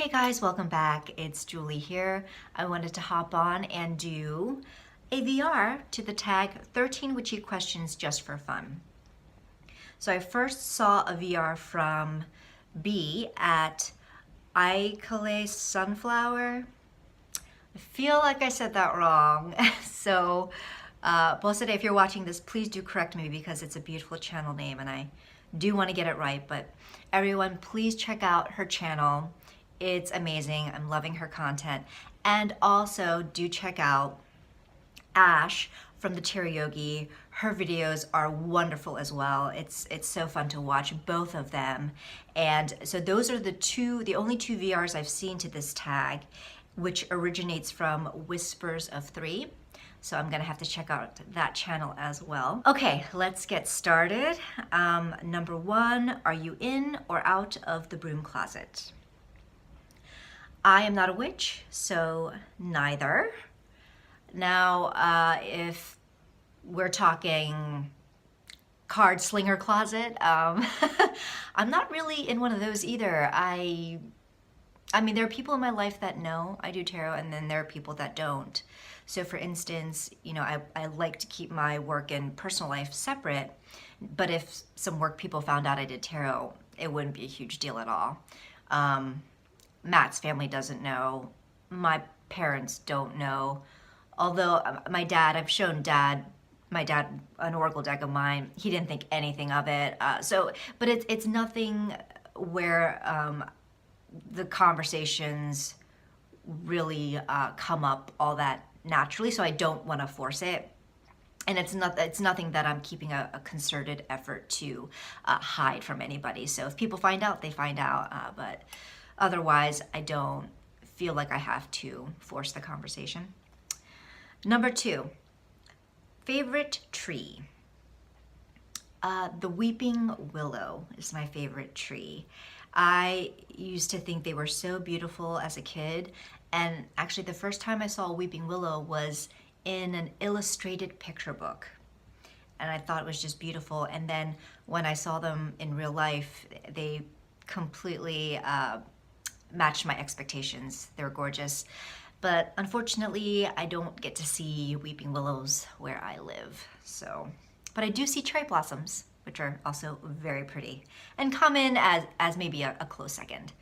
Hey guys, welcome back. It's Julie here. I wanted to hop on and do a VR to the tag 13 Witchy questions just for fun. So I first saw a VR from B at Aikale Sunflower. I feel like I said that wrong. So Bosade, if you're watching this, please do correct me because it's a beautiful channel name and I do want to get it right. But everyone, please check out her channel. It's amazing. I'm loving her content. And also do check out Ash from the Tarot Yogi. Her videos are wonderful as well. It's so fun to watch both of them. And so those are the only two VRs I've seen to this tag, which originates from Whispers of Three. So I'm gonna have to check out that channel as well. Okay, let's get started. Number one, are you in or out of the broom closet? I am not a witch, so neither. Now, if we're talking card slinger closet, I'm not really in one of those either. I mean, there are people in my life that know I do tarot, and then there are people that don't. So for instance, you know, I like to keep my work and personal life separate, but if some work people found out I did tarot, it wouldn't be a huge deal at all. Matt's family doesn't know. My parents don't know. Although my dad, I've shown my dad an oracle deck of mine. He didn't think anything of it. But it's nothing where the conversations really come up all that naturally. So I don't want to force it. And it's nothing that I'm keeping a concerted effort to hide from anybody. So if people find out, they find out. But otherwise, I don't feel like I have to force the conversation. Number two, favorite tree. The weeping willow is my favorite tree. I used to think they were so beautiful as a kid, and actually the first time I saw a weeping willow was in an illustrated picture book, and I thought it was just beautiful. And then when I saw them in real life, they completely matched my expectations. They were gorgeous. But unfortunately, I don't get to see weeping willows where I live. But I do see cherry blossoms, which are also very pretty and come in as maybe a close second.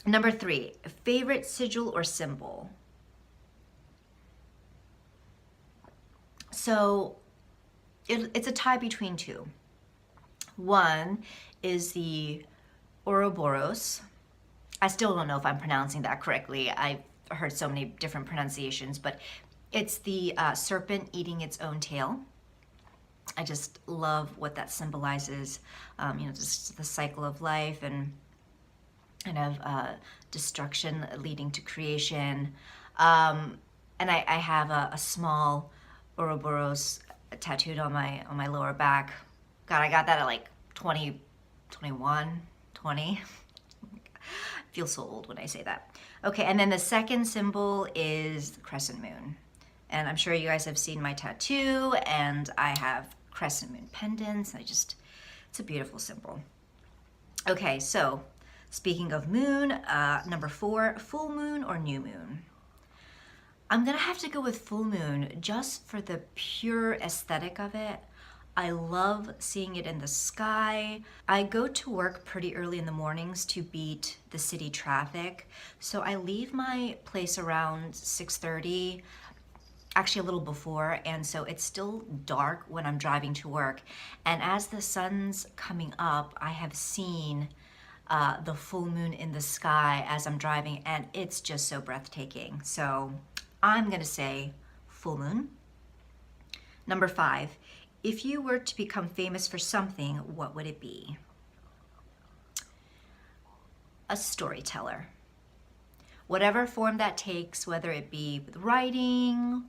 Number three, favorite sigil or symbol. So it's a tie between two. One is the Ouroboros. I still don't know if I'm pronouncing that correctly. I've heard so many different pronunciations, but it's the serpent eating its own tail. I just love what that symbolizes, you know, just the cycle of life and kind of destruction leading to creation. And I have a small Ouroboros tattooed on my lower back. God, I got that at like 20. I feel so old when I say that. Okay, and then the second symbol is the crescent moon. And I'm sure you guys have seen my tattoo, and I have crescent moon pendants. It's a beautiful symbol. Okay, so speaking of moon, number four, full moon or new moon? I'm gonna have to go with full moon just for the pure aesthetic of it. I love seeing it in the sky. I go to work pretty early in the mornings to beat the city traffic. So I leave my place around 6:30, actually a little before, and so it's still dark when I'm driving to work. And as the sun's coming up, I have seen the full moon in the sky as I'm driving, and it's just so breathtaking. So I'm gonna say full moon. Number five, if you were to become famous for something, what would it be? A storyteller. Whatever form that takes, whether it be with writing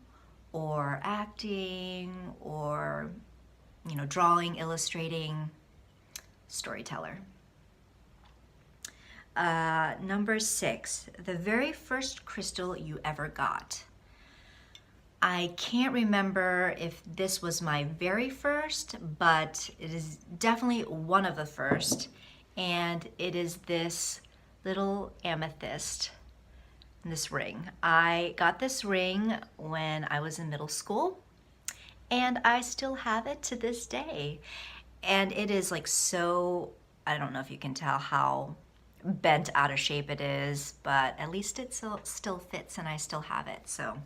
or acting or, you know, drawing, illustrating, storyteller. Number six, the very first crystal you ever got. I can't remember if this was my very first, but it is definitely one of the first. And it is this little amethyst in this ring. I got this ring when I was in middle school, and I still have it to this day. And it is like so, I don't know if you can tell how bent out of shape it is, but at least it still fits and I still have it. So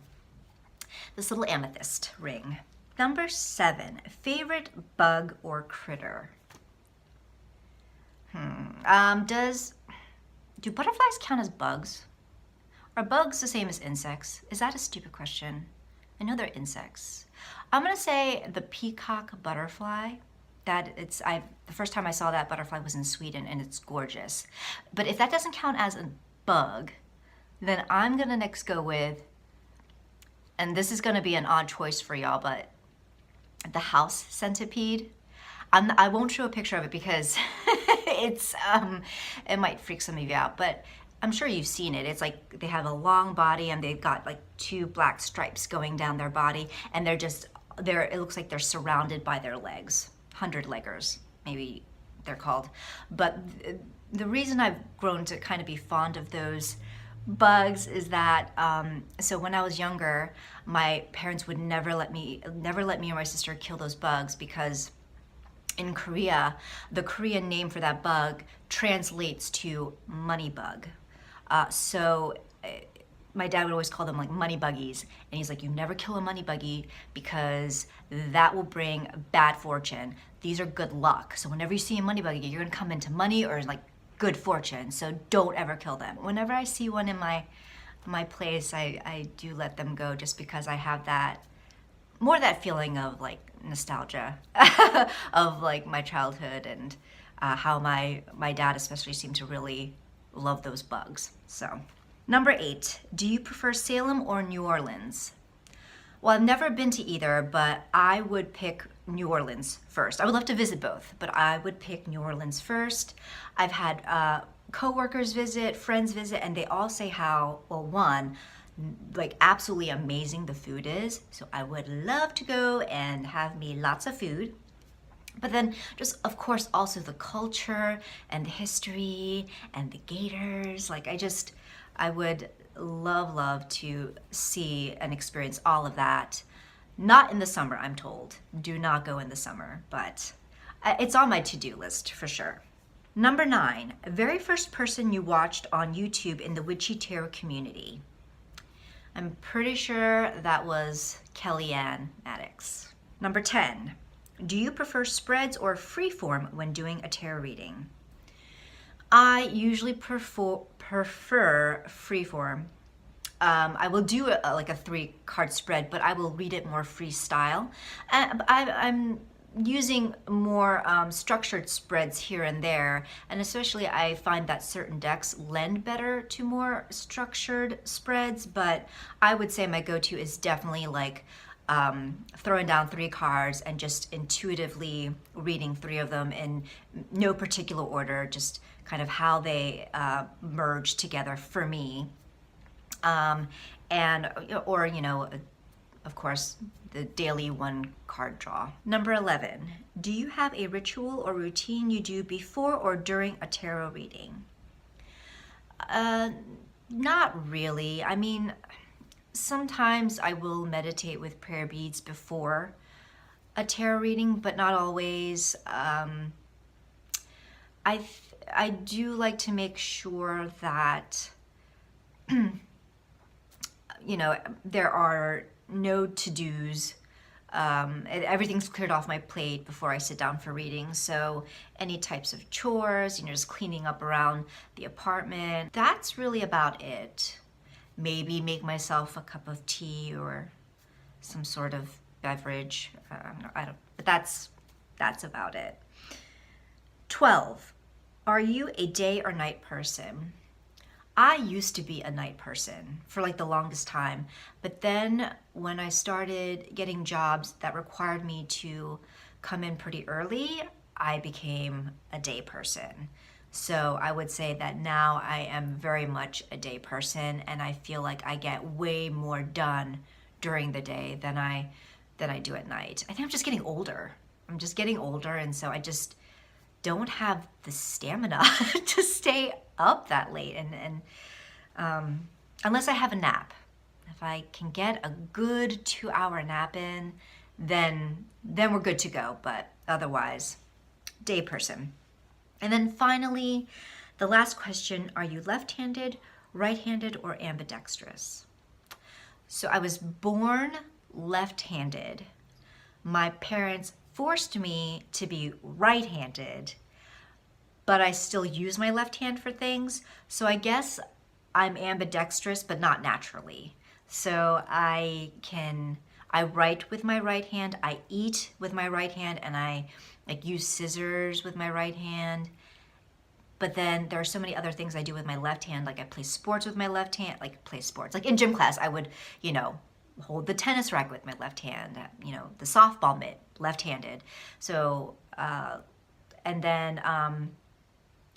this little amethyst ring. Number 7, favorite bug or critter? Do butterflies count as bugs? Are bugs the same as insects? Is that a stupid question? I know they're insects. I'm gonna say the peacock butterfly. The first time I saw that butterfly was in Sweden, and it's gorgeous. But if that doesn't count as a bug, then I'm gonna next go with, and this is gonna be an odd choice for y'all, but the house centipede. I won't show a picture of it because it might freak some of you out, but I'm sure you've seen it. It's like they have a long body and they've got like 2 black stripes going down their body, and it looks like they're surrounded by their legs. 100-leggers, maybe they're called. But the reason I've grown to kind of be fond of those bugs is that so when I was younger, my parents would never let me or my sister kill those bugs, because in Korea, the Korean name for that bug translates to money bug. My dad would always call them like money buggies, and he's like, you never kill a money buggy because that will bring bad fortune. These are good luck. So whenever you see a money buggy, you're gonna come into money or like good fortune. So don't ever kill them. Whenever I see one in my place, I do let them go, just because I have that feeling of like nostalgia of like my childhood, and how my dad especially seemed to really love those bugs. So. Number 8, do you prefer Salem or New Orleans? Well, I've never been to either, but I would pick New Orleans first. I would love to visit both, but I would pick New Orleans first. I've had coworkers visit, friends visit, and they all say how, well, one, like absolutely amazing the food is. So I would love to go and have me lots of food. But then just, of course, also the culture and the history and the gators. Like I would love to see and experience all of that. Not in the summer, I'm told. Do not go in the summer, but it's on my to-do list for sure. Number 9, very first person you watched on YouTube in the Witchy Tarot community. I'm pretty sure that was Kellyanne Maddox. Number 10, do you prefer spreads or freeform when doing a tarot reading? I usually prefer freeform. I will do like a 3-card spread, but I will read it more freestyle. I'm using more structured spreads here and there, and especially I find that certain decks lend better to more structured spreads, but I would say my go-to is definitely like throwing down 3 cards and just intuitively reading 3 of them in no particular order, just kind of how they merge together for me. Or, you know, of course, the daily 1-card draw. Number 11, do you have a ritual or routine you do before or during a tarot reading? Not really. I mean, sometimes I will meditate with prayer beads before a tarot reading, but not always. I do like to make sure that, you know, there are no to-dos. Everything's cleared off my plate before I sit down for reading. So any types of chores, you know, just cleaning up around the apartment. That's really about it. Maybe make myself a cup of tea or some sort of beverage. But that's about it. 12. Are you a day or night person? I used to be a night person for like the longest time, but then when I started getting jobs that required me to come in pretty early, I became a day person. So I would say that now I am very much a day person, and I feel like I get way more done during the day than I do at night. I think I'm just getting older. And so I just don't have the stamina to stay up that late, and unless I have a nap. If I can get a good 2-hour nap in, then we're good to go. But otherwise, day person. And then finally, the last question, are you left-handed, right-handed, or ambidextrous? So I was born left-handed. My parents forced me to be right-handed, but I still use my left hand for things. So I guess I'm ambidextrous, but not naturally. So I write with my right hand, I eat with my right hand, and I like use scissors with my right hand. But then there are so many other things I do with my left hand, like I play sports with my left hand, like play sports. Like in gym class, I would, hold the tennis racket with my left hand, the softball mitt, left-handed. So, and then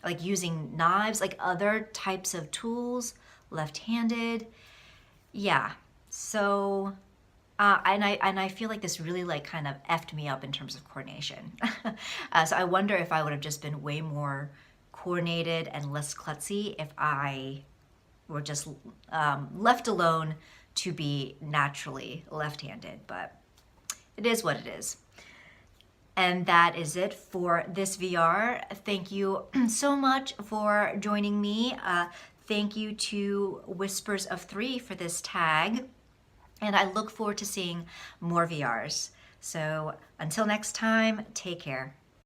like using knives, like other types of tools, left-handed. Yeah, so, and I feel like this really like kind of effed me up in terms of coordination. So I wonder if I would have just been way more coordinated and less klutzy if I were just left alone to be naturally left-handed, but it is what it is. And that is it for this VR. Thank you so much for joining me. Thank you to Whispers of 3 for this tag. And I look forward to seeing more VRs. So until next time, take care.